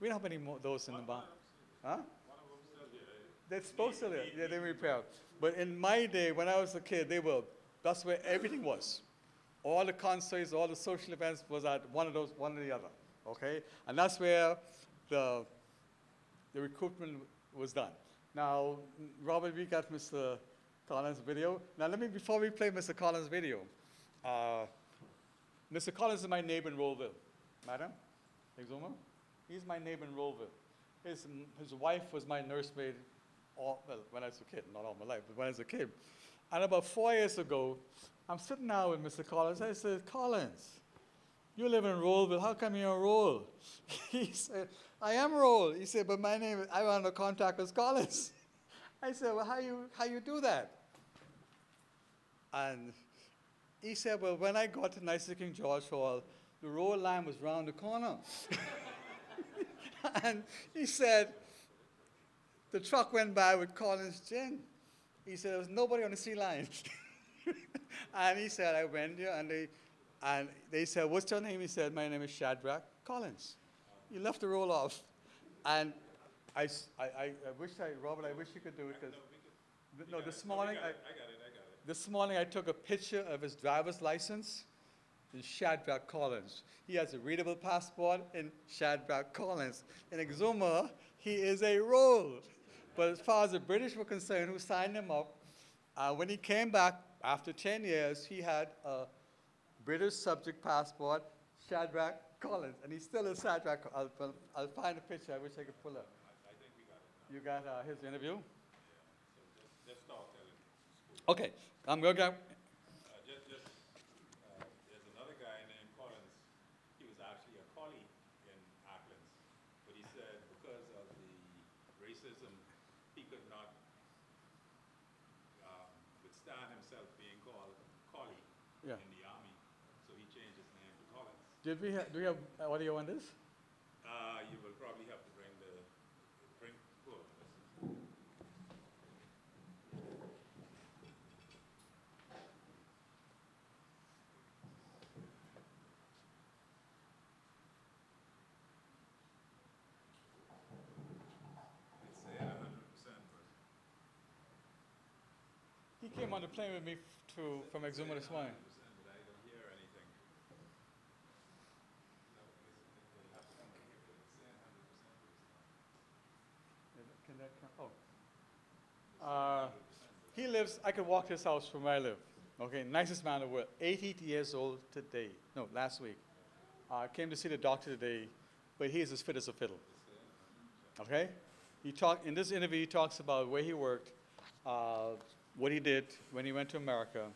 We don't have any more those in the bar. Huh? One of them still here. They're supposed to live. Yeah, they repair. But in my day, when I was a kid, that's where everything was. All the concerts, all the social events was at one of those, one or the other. Okay? And that's where the recruitment was done. Now, Robert, we got Mr. Collins' video. Now, before we play Mr. Collins' video, Mr. Collins is my neighbor in Rollville. Madam, Exuma? He's my neighbor in Rollville. His wife was my nursemaid, when I was a kid, not all my life, but when I was a kid. And about 4 years ago, I'm sitting now with Mr. Collins. I said, Collins, you live in Rollville. How come you're in Roll? He said, I am Roll. He said, but my name, I want to contact with Collins. I said, well, how you do that? And he said, well, when I got to Nice King George Hall, the Roll line was round the corner. And he said, the truck went by with Collins Gin. He said, there was nobody on the sea line. And he said, I went there, and they said, what's your name? He said, my name is Shadrach Collins. He left the roll off. And I wish Robert, I wish you could do it. This morning, I got it. This morning I took a picture of his driver's license in Shadrach Collins. He has a readable passport in Shadrach Collins. In Exuma, he is a Roll. But as far as the British were concerned, who signed him up, when he came back after 10 years, he had a British subject passport, Shadrach Collins, and he's still in Shadrach. I'll find a picture. I wish I could pull up. I think we got it. You got his interview? So just start telling. Okay, I'm going to There's another guy named Collins. He was actually a collie in Acklands, but he said because of the racism, he could not withstand himself being called collie Yeah. in the army, so he changed his name to Collins. do we have audio on this? You will probably have to bring. Oh, it's saying 100%, but He came on the plane with me from Exuma this morning. 100%, but I don't hear anything. No, it'll have to come right here, but it's saying 100%, but it's not. Can that come? Oh. He lives, I could walk to his house from where I live. Okay, nicest man in the world. 80 years old today. No, last week. Came to see the doctor today, but he is as fit as a fiddle. Okay? In this interview, he talks about where he worked, what he did when he went to America,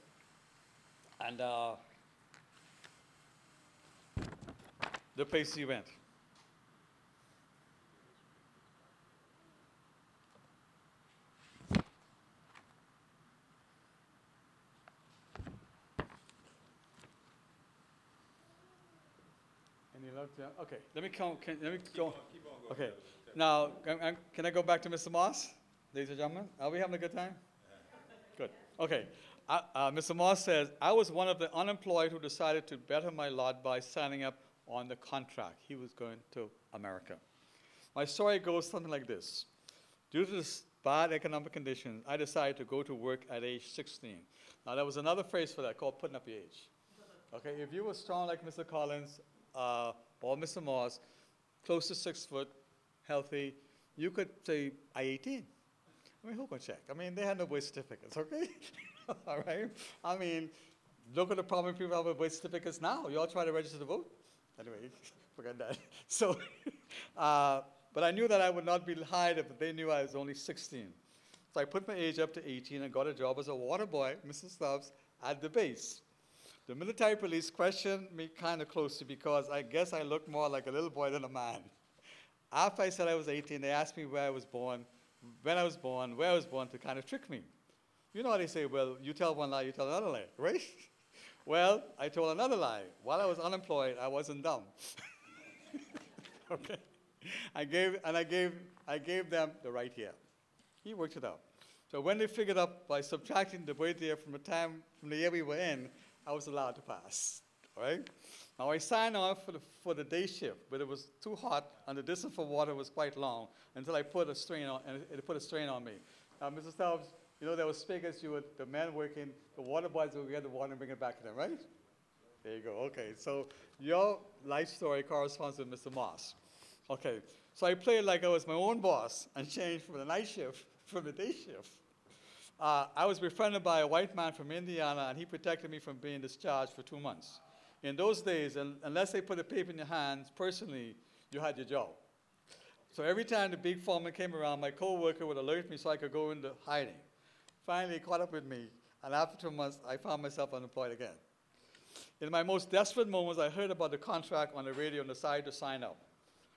and the place he went. Any luck? Yeah. Okay, let me go. Keep on going. Okay, now, can I go back to Mr. Moss, ladies and gentlemen? Are we having a good time? Good. Okay. Mr. Moss says, I was one of the unemployed who decided to better my lot by signing up on the contract. He was going to America. My story goes something like this. Due to this bad economic conditions, I decided to go to work at age 16. Now, there was another phrase for that called putting up your age. Okay, if you were strong like Mr. Collins or Mr. Moss, close to 6 foot, healthy, you could say, I 18. I mean, who can check? I mean, they had no birth certificates, okay? All right? I mean, look at the problem people have with birth certificates now. You all try to register to vote? Anyway, forget that. So, but I knew that I would not be hired if they knew I was only 16. So I put my age up to 18 and got a job as a water boy, Mrs. Stubbs, at the base. The military police questioned me kind of closely because I guess I looked more like a little boy than a man. After I said I was 18, they asked me where I was born, when I was born, where I was born to kind of trick me. You know how they say, well, you tell one lie, you tell another lie, right? Well, I told another lie. While I was unemployed, I wasn't dumb. Okay. I gave them the right year. He worked it out. So when they figured out by subtracting the birth year from the year we were in, I was allowed to pass. all right? Now, I signed on for the day shift, but it was too hot, and the distance for water was quite long until I put a strain on, and it put a strain on me. Now, Mrs. Stubbs, you know there was spigots, the men working, the water boys would get the water and bring it back to them, right? There you go, okay. So your life story corresponds with Mr. Moss. Okay, so I played like I was my own boss and changed from the night shift from the day shift. I was befriended by a white man from Indiana, and he protected me from being discharged for 2 months. In those days, unless they put a paper in your hands, personally, you had your job. So every time the big foreman came around, my coworker would alert me so I could go into hiding. Finally, he caught up with me, and after 2 months, I found myself unemployed again. In my most desperate moments, I heard about the contract on the radio and decided to sign up.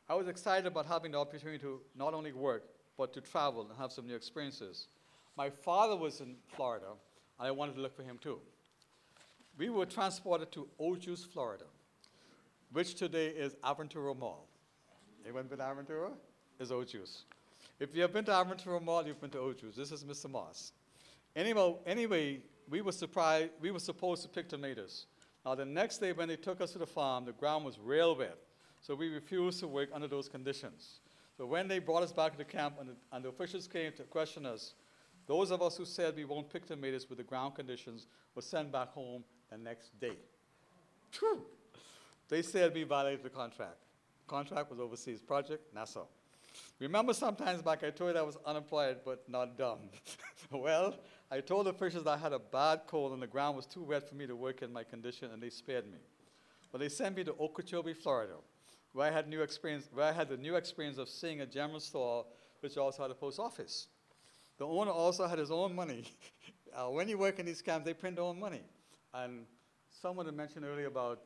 I was excited about having the opportunity to not only work, but to travel and have some new experiences. My father was in Florida, and I wanted to look for him too. We were transported to Ojus, Florida, which today is Aventura Mall. Anyone been to Aventura? It's Ojus. If you have been to Aventura Mall, you've been to Ojus. This is Mr. Moss. Anyway, we were supposed to pick tomatoes. Now, the next day when they took us to the farm, the ground was real wet, so we refused to work under those conditions. So when they brought us back to the camp and the officials came to question us, those of us who said we won't pick tomatoes with the ground conditions were sent back home the next day. Whew. They said we violated the contract. The contract was overseas project, Nassau. Remember sometimes back I told you I was unemployed but not dumb. Well, I told the officials that I had a bad cold and the ground was too wet for me to work in my condition, and they spared me. But they sent me to Okeechobee, Florida, where I had the new experience of seeing a general store which also had a post office. The owner also had his own money. When you work in these camps, they print their own money. And someone had mentioned earlier about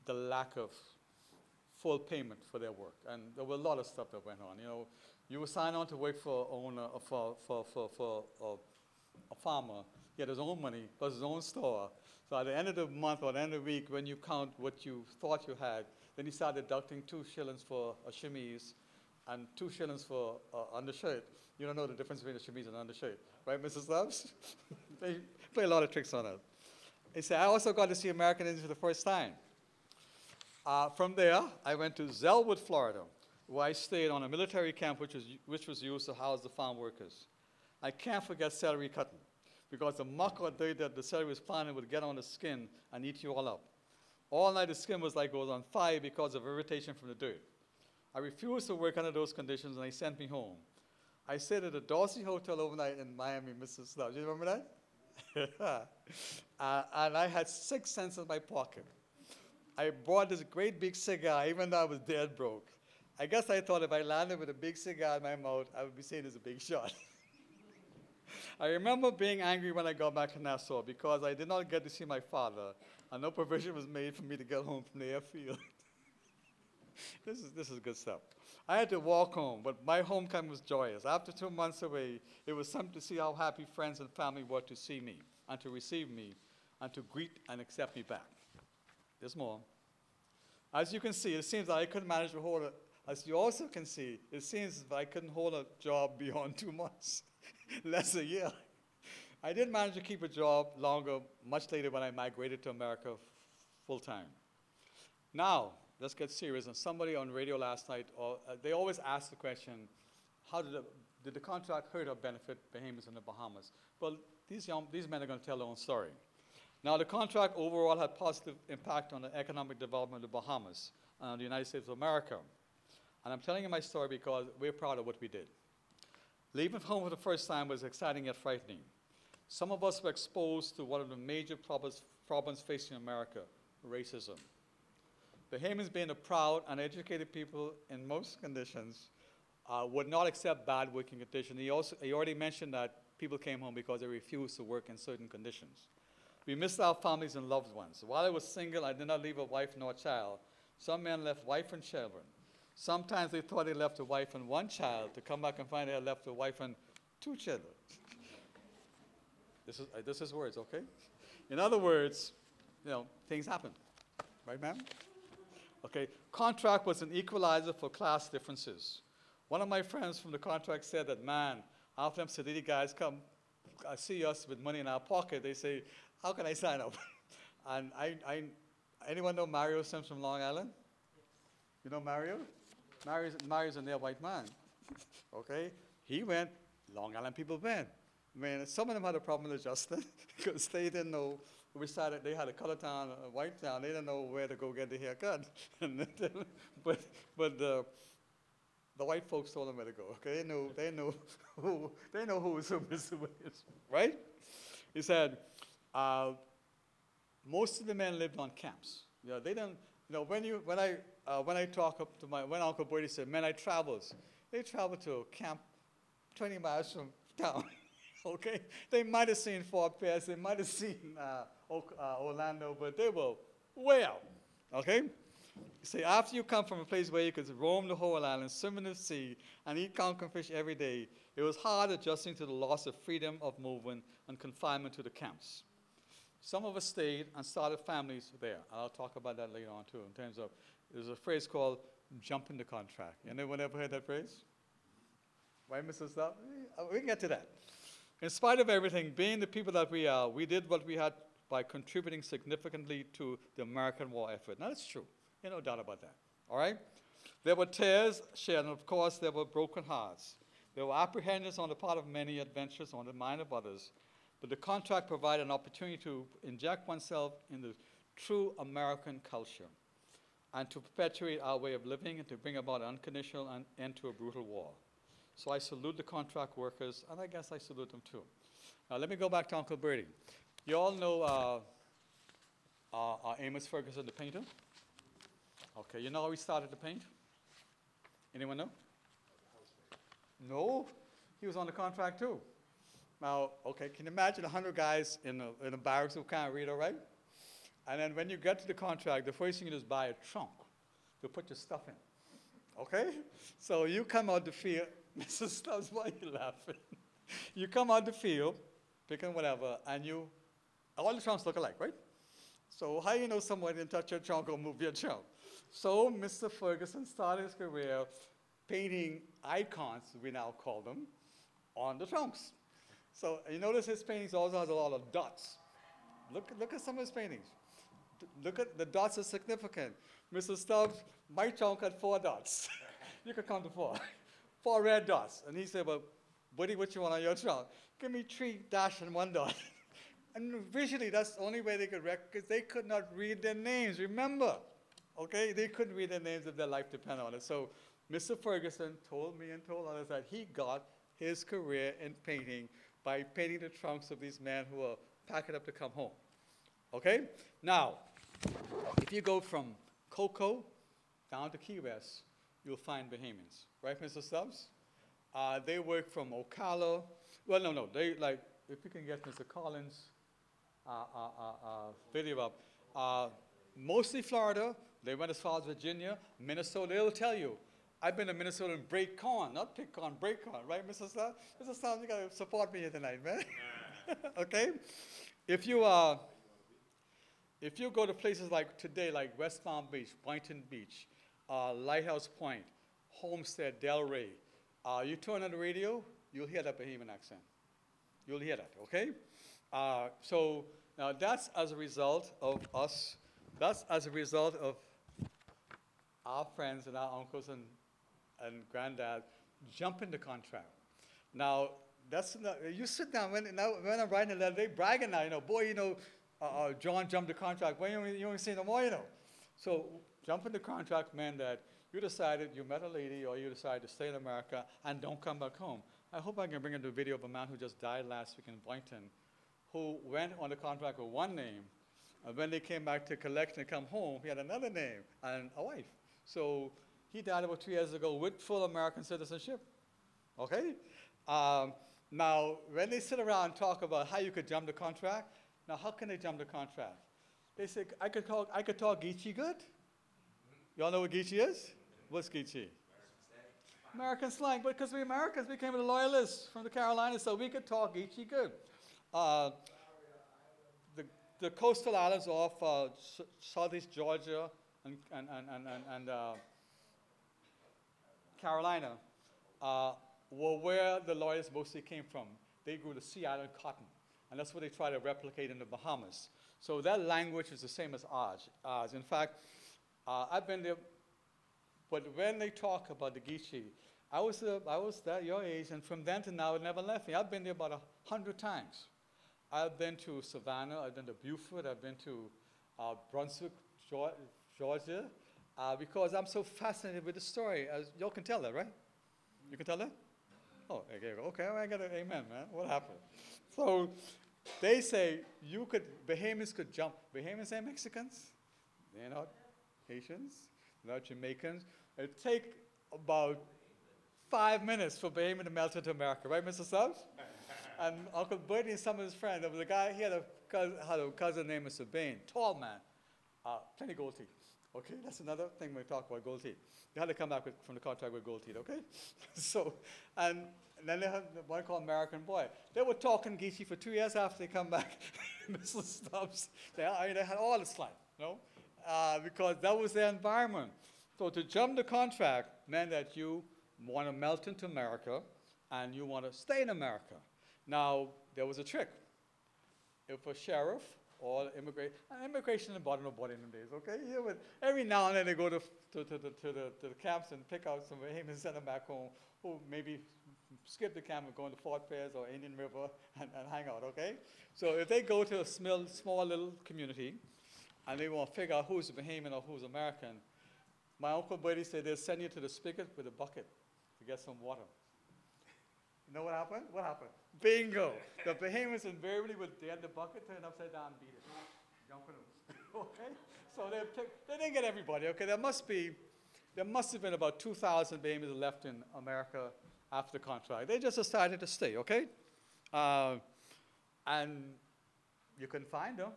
the lack of full payment for their work. And there were a lot of stuff that went on. You know, you would sign on to work for a farmer. He had his own money, plus his own store. So at the end of the month or the end of the week, when you count what you thought you had, then you start deducting 2 shillings for a chemise and 2 shillings for undershirt. You don't know the difference between a chemise and an undershirt, right, Mrs. Loves? They play a lot of tricks on us. They say, I also got to see American Indians for the first time. From there, I went to Zellwood, Florida, where I stayed on a military camp which was used to house the farm workers. I can't forget celery cutting, because the muck or dirt that the celery was planted would get on the skin and eat you all up. All night the skin was like it was on fire because of irritation from the dirt. I refused to work under those conditions, and they sent me home. I stayed at the Dorsey Hotel overnight in Miami, Mrs. Love. Do you remember that? And I had 6 cents in my pocket. I bought this great big cigar, even though I was dead broke. I guess I thought if I landed with a big cigar in my mouth, I would be seen as a big shot. I remember being angry when I got back to Nassau because I did not get to see my father, and no provision was made for me to get home from the airfield. This is good stuff. I had to walk home, but my homecoming was joyous. After 2 months away, it was something to see how happy friends and family were to see me, and to receive me, and to greet and accept me back. There's more. As you can see, it seems that I couldn't manage to hold it. As you also can see, it seems that I couldn't hold a job beyond 2 months, less a year. I did manage to keep a job longer, much later when I migrated to America full-time. Now, let's get serious. And somebody on radio last night, they always ask the question, how did the contract hurt or benefit Bahamians in the Bahamas? Well, these men are going to tell their own story. Now, the contract overall had positive impact on the economic development of the Bahamas and the United States of America. And I'm telling you my story because we're proud of what we did. Leaving home for the first time was exciting yet frightening. Some of us were exposed to one of the major problems facing America, racism. Bahamians, being a proud and educated people in most conditions, would not accept bad working conditions. He already mentioned that people came home because they refused to work in certain conditions. We missed our families and loved ones. While I was single, I did not leave a wife nor a child. Some men left wife and children. Sometimes they thought they left a wife and 1 child to come back and find they had left a wife and 2 children. This is words, okay? In other words, things happen. Right, ma'am? Okay, contract was an equalizer for class differences. One of my friends from the contract said that, man, after them Sadidi guys come see us with money in our pocket, they say, how can I sign up? And anyone know Mario Sims from Long Island? You know Mario? Mario's a near white man. Okay? He went, Long Island people went. Man, some of them had a problem adjusting because they didn't know which side they had a color town, a white town. They didn't know where to go get the haircut. but the white folks told them where to go. Okay, they know who was who, Mr. Williams, right? He said, most of the men lived on camps. You know, they didn't. You know, when I talk up to when Uncle Bertie said, "Men, I travels," they traveled to a camp 20 miles from town. Okay, they might have seen Fort Pierce, they might have seen Orlando, but they were way out. Okay, you see, after you come from a place where you could roam the whole island, swim in the sea, and eat conch and fish every day, it was hard adjusting to the loss of freedom of movement and confinement to the camps. Some of us stayed and started families there. I'll talk about that later on too, in terms of, there's a phrase called jumping the contract. Anyone ever heard that phrase? Right, Mr. Stubb? We can get to that. In spite of everything, being the people that we are, we did what we had by contributing significantly to the American war effort. Now, that's true. There's no doubt about that. All right? There were tears shared, and of course, there were broken hearts. There were apprehensions on the part of many, adventures on the mind of others. But the contract provided an opportunity to inject oneself in the true American culture and to perpetuate our way of living and to bring about an unconditional end to a brutal war. So I salute the contract workers, and I guess I salute them too. Now let me go back to Uncle Bertie. You all know Amos Ferguson, the painter? Okay, you know how he started to paint? Anyone know? No, he was on the contract too. Now, okay, can you imagine 100 guys in a barracks who can't read or write? And then when you get to the contract, the first thing you do is buy a trunk to put your stuff in. Okay? So you come out the field, Mrs. Stubbs, why are you laughing? You come out the field, picking whatever, and all the trunks look alike, right? So how you know someone didn't touch your trunk or move your trunk? So Mr. Ferguson started his career painting icons, we now call them, on the trunks. So you notice his paintings also has a lot of dots. Look at some of his paintings. Look at the dots are significant. Mr. Stubbs, my trunk had 4 dots. You could count to 4. 4 red dots. And he said, well, Buddy, what you want on your trunk? Give me 3 dash and 1 dot. And visually, that's the only way they could because they could not read their names, remember. Okay, they couldn't read their names if their life depended on it. So Mr. Ferguson told me and told others that he got his career in painting by painting the trunks of these men who were packing up to come home. Okay? Now, if you go from Cocoa down to Key West, you'll find Bahamians. Right, Mr. Stubbs? They work from Ocala. Well, no. They, like, if you can get Mr. Collins' video up. Mostly Florida. They went as far as Virginia, Minnesota. They'll tell you, I've been to Minnesota and break corn, not pick corn, break corn, right, Mr. Stubbs? Mr. Stubbs, you got to support me here tonight, man. Okay? If you go to places like today, like West Palm Beach, Boynton Beach, Lighthouse Point, Homestead, Delray, you turn on the radio, you'll hear that Bahamian accent. You'll hear that, okay? So now that's as a result of us, that's as a result of our friends and our uncles and granddad jumping the contract. Now, that's not, you sit down, when I'm writing a letter, they bragging now, boy, John jumped the contract. Well, you don't see no more, So jumping the contract meant that you decided you met a lady or you decided to stay in America and don't come back home. I hope I can bring in the video of a man who just died last week in Boynton, who went on the contract with one name, and when they came back to collect and come home, he had another name and a wife. So he died about 2 years ago with full American citizenship. Okay? Now, when they sit around and talk about how you could jump the contract, now how can they jump the contract? They say, I could talk Geechee good. Y'all know what Geechee is? What's Geechee? American slang, but because we Americans became the loyalists from the Carolinas, so we could talk Geechee good. The coastal islands off southeast Georgia and Carolina were where the loyalists mostly came from. They grew the sea island cotton, and that's what they try to replicate in the Bahamas. So that language is the same as ours. In fact, I've been there, but when they talk about the Geechee, I was that your age, and from then to now, it never left me. I've been there about 100 times. I've been to Savannah, I've been to Beaufort, I've been to Brunswick, Georgia, because I'm so fascinated with the story. As y'all can tell that, right? You can tell that? Oh, okay, I got an amen, man. What happened? So they say Bahamians could jump. Bahamians ain't Mexicans. They're not Haitians. They're not Jamaicans. It'd take about 5 minutes for Bahamian to melt into America, right, Mr. Stubbs? And Uncle Bertie and some of his friends, there was a guy, he had a cousin named Mr. Bain, tall man, plenty gold teeth. Okay, that's another thing we talk about, gold teeth. They had to come back from the contract with gold teeth, okay? So, and then they had one called American Boy. They were talking Geechee for 2 years after they come back, Mr. Stubbs. They had all the slang, you know, because that was their environment. So to jump the contract meant that you want to melt into America and you want to stay in America. Now, there was a trick. If a sheriff or immigration didn't bother nobody in the days, okay? Yeah, but every now and then they go to the camps and pick out some Bahamians and send them back home who maybe skip the camp and go into Fort Pierce or Indian River and hang out, okay? So if they go to a small little community and they want to figure out who's Bahamian or who's American, my Uncle Bertie said they'll send you to the spigot with a bucket to get some water. You know what happened? What happened? Bingo! The Bahamians invariably would get the bucket, turn it upside down, and beat it. Jump in it. Okay? So they didn't get everybody, okay? There must have been about 2,000 Bahamians left in America after the contract. They just decided to stay, okay? And you couldn't find them.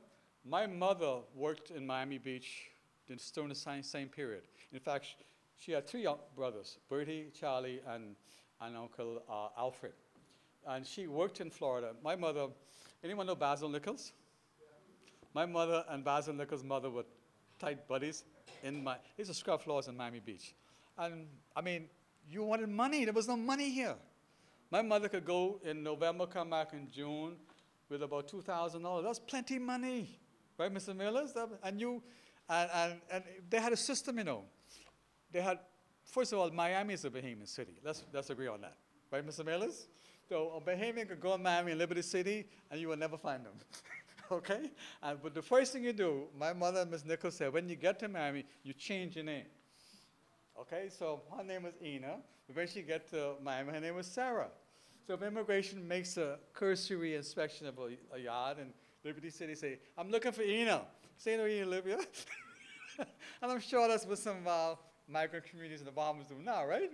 My mother worked in Miami Beach during the same period. In fact, she had 3 young brothers, Bertie, Charlie, and Uncle Alfred. And she worked in Florida. My mother, anyone know Basil Nichols? Yeah. My mother and Basil Nichols' mother were tight buddies. These are scrub floors in Miami Beach. And I mean, you wanted money. There was no money here. My mother could go in November, come back in June with about $2,000. That's plenty of money, right, Mr. Millers? And they had a system, you know. They had, first of all, Miami is a Bahamian city. Let's agree on that, right, Mr. Millers? So a Bahamian could go to Miami and Liberty City, and you will never find them, okay? But the first thing you do, my mother and Ms. Nichols said, when you get to Miami, you change your name, okay? So her name was Ina. But when she get to Miami, her name was Sarah. So if immigration makes a cursory inspection of a yard in Liberty City, say, I'm looking for Ina. Say, no, Ina live here. And I'm sure that's what some migrant communities in the Bahamas do now, right?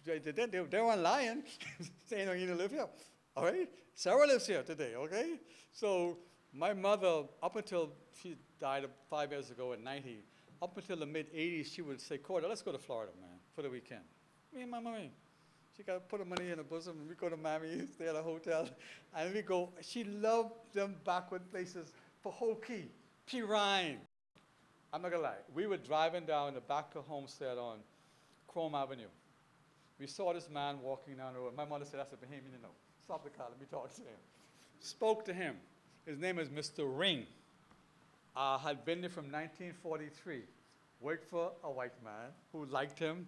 They weren't lying, saying, you live here. All right? Sarah lives here today, okay? So my mother, up until she died 5 years ago at 90, up until the mid-'80s, she would say, Corda, let's go to Florida, man, for the weekend. Me and my mommy. She got to put her money in her bosom, and we go to Miami, stay at a hotel, and we go. She loved them backward places for Hokey, Pirine. I'm not going to lie. We were driving down the back of Homestead on Chrome Avenue. We saw this man walking down the road. My mother said, that's a Bahamian, you know. Stop the car, let me talk to him. Spoke to him. His name is Mr. Ring. Had been there from 1943. Worked for a white man who liked him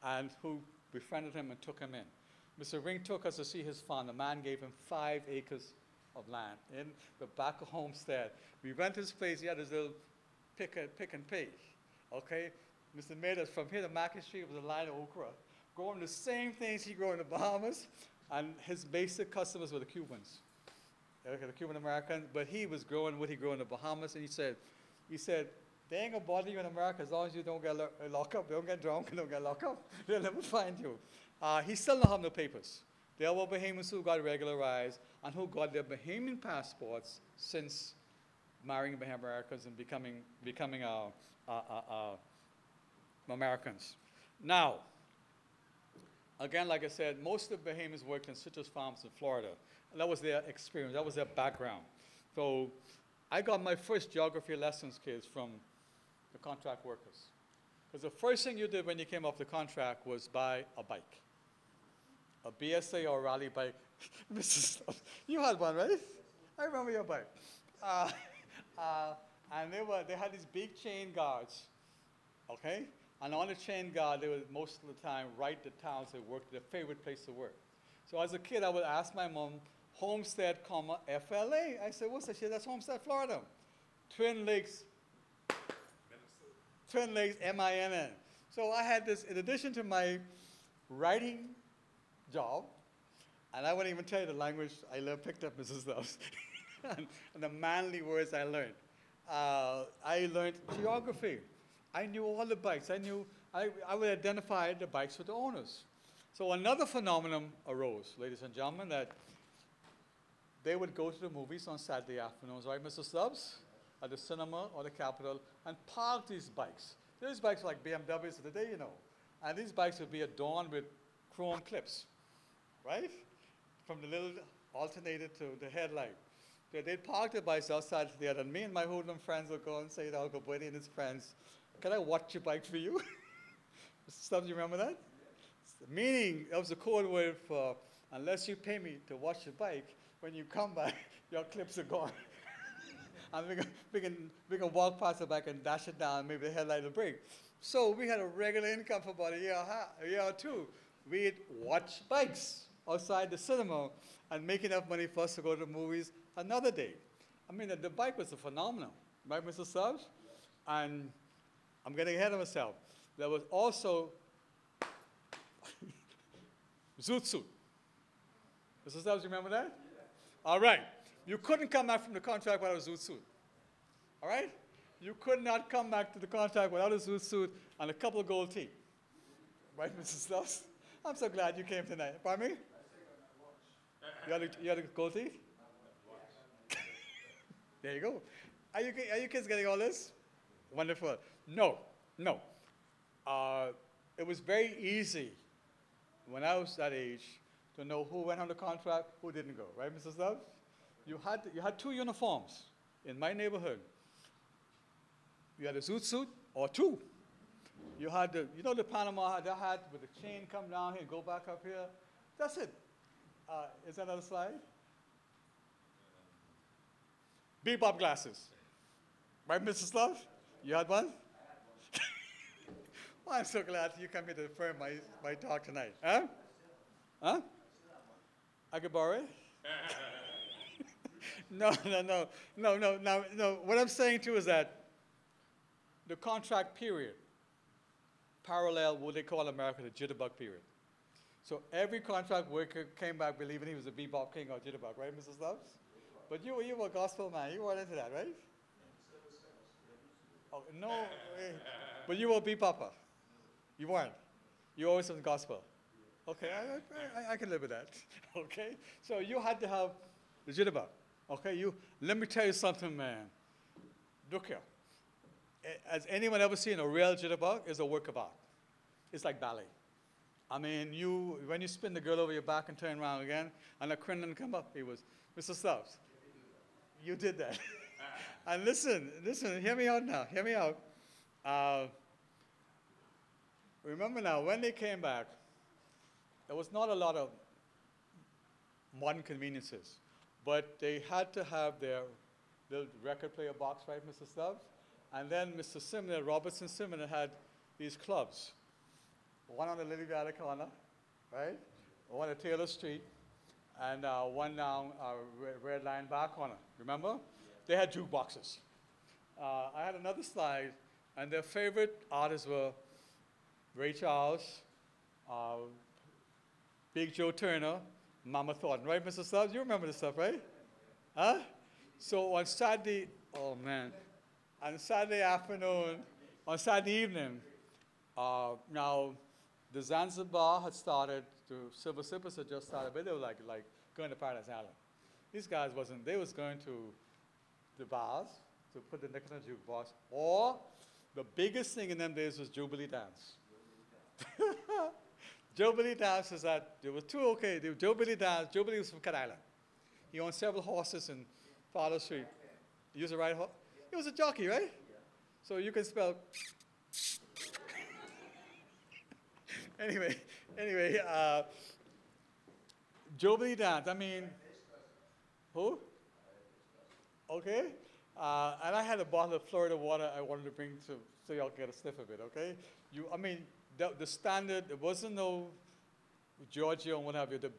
and who befriended him and took him in. Mr. Ring took us to see his farm. The man gave him 5 acres of land in the back of Homestead. We went to his place. He had his little pick and pay. Okay? Mr. made us from here to Market Street was a line of okra. Growing the same things he grew in the Bahamas, and his basic customers were the Cubans, okay, the Cuban Americans. But he was growing what he grew in the Bahamas, and he said, they ain't gonna bother you in America as long as you don't get locked up, don't get drunk, and don't get locked up. They'll never find you. He still don't have no papers. There were Bahamians who got regularized and who got their Bahamian passports since marrying Bahamian Americans and becoming Americans. Now, again, like I said, most of the Bahamians worked in citrus farms in Florida. And that was their experience. That was their background. So I got my first geography lessons, kids, from the contract workers. Because the first thing you did when you came off the contract was buy a bike. A BSA or a rally bike. Mrs. You had one, right? I remember your bike. And they had these big chain guards, okay? And on the chain guard, they would most of the time write the towns they worked, their favorite place to work. So as a kid, I would ask my mom, Homestead, comma, FLA. I said, what's that shit? That's Homestead, Florida. Twin Lakes, Twin Lakes, MINN. So I had this, in addition to my writing job, and I wouldn't even tell you the language I picked up, Mrs. Loves, and the manly words I learned. I learned geography. I knew all the bikes. I would identify the bikes with the owners. So another phenomenon arose, ladies and gentlemen, that they would go to the movies on Saturday afternoons, right, Mr. Stubbs? At the cinema or the Capitol, and park these bikes. These bikes are like BMWs of the day, you know. And these bikes would be adorned with chrome clips, right? From the little alternator to the headlight. So they'd park their bikes outside the theater, and me and my hoodlum friends would go and say to Uncle Buddy and his friends, can I watch your bike for you? Mr. Stubbs, you remember that? Meaning, that was a code word for, unless you pay me to watch your bike, when you come back, your clips are gone. And we can walk past the bike and dash it down, maybe the headlight will break. So we had a regular income for about a year or two. We'd watch bikes outside the cinema and make enough money for us to go to the movies another day. I mean, the bike was a phenomenon, right, Mr. Stubbs? And I'm getting ahead of myself. There was also Zoot Suit. Mr. Stubbs, you remember that? Yeah. All right. You couldn't come back from the contract without a Zoot Suit. All right? You could not come back to the contract without a Zoot Suit and a couple of gold teeth. Right, Mr. Stubbs? I'm so glad you came tonight. Pardon me? You had a gold teeth? There you go. Are you kids getting all this? Wonderful. No. It was very easy when I was that age to know who went on the contract, who didn't go. Right, Mr. Stubbs? You had two uniforms in my neighborhood. You had a Zoot Suit or two. You had the Panama hat with the chain come down here and go back up here. That's it. Is that another slide? Bebop glasses. Right, Mr. Stubbs? You had one? Well, I'm so glad you came here to affirm my talk tonight. Huh? I could borrow it? No. What I'm saying too is that the contract period parallel what they call in America the jitterbug period. So every contract worker came back believing he was a bebop king or jitterbug, right, Mr. Stubbs? But you were a gospel man. You weren't into that, right? Oh, no. But you were a bebopper. You weren't. You always in the gospel. Okay, I can live with that. Okay? So you had to have the jitterbug. Okay? Let me tell you something, man. Look here. Has anyone ever seen a real jitterbug? It's a work of art. It's like ballet. I mean, when you spin the girl over your back and turn around again, and the crinoline come up, it was, Mr. Stubbs, you did that. And listen, hear me out now, hear me out. Remember now, when they came back, there was not a lot of modern conveniences, but they had to have their little record player box, right, Mr. Stubbs? And then Mr. Simner, Robertson Simner, had these clubs. One on the Lily Valley corner, right? One at Taylor Street, and one down Red Line Bar corner. Remember? Yeah. They had jukeboxes. I had another slide, and their favorite artists were Ray Charles, Big Joe Turner, Mama Thornton, right, Mr. Stubbs? You remember this stuff, right? Huh? So on Saturday, oh man, on Saturday afternoon, on Saturday evening, now the Zanzibar had started, the Silver Sippers had just started, but they were like going to Paradise Island. These guys they was going to the bars to put the nickel in the jukebox, or the biggest thing in them days was Jubilee Dance. Jubilee Dance is that, there were two, okay, Jubilee Dance, Jubilee was from Cat Island. He owned several horses in Fowler Street. He used to ride horse? He was a jockey, right? Yeah. So you can spell. Anyway, Jubilee Dance, I mean, who? Okay. And I had a bottle of Florida water I wanted to bring to, so y'all get a sniff of it, okay? I mean, the standard, there wasn't no Georgia and what have you. The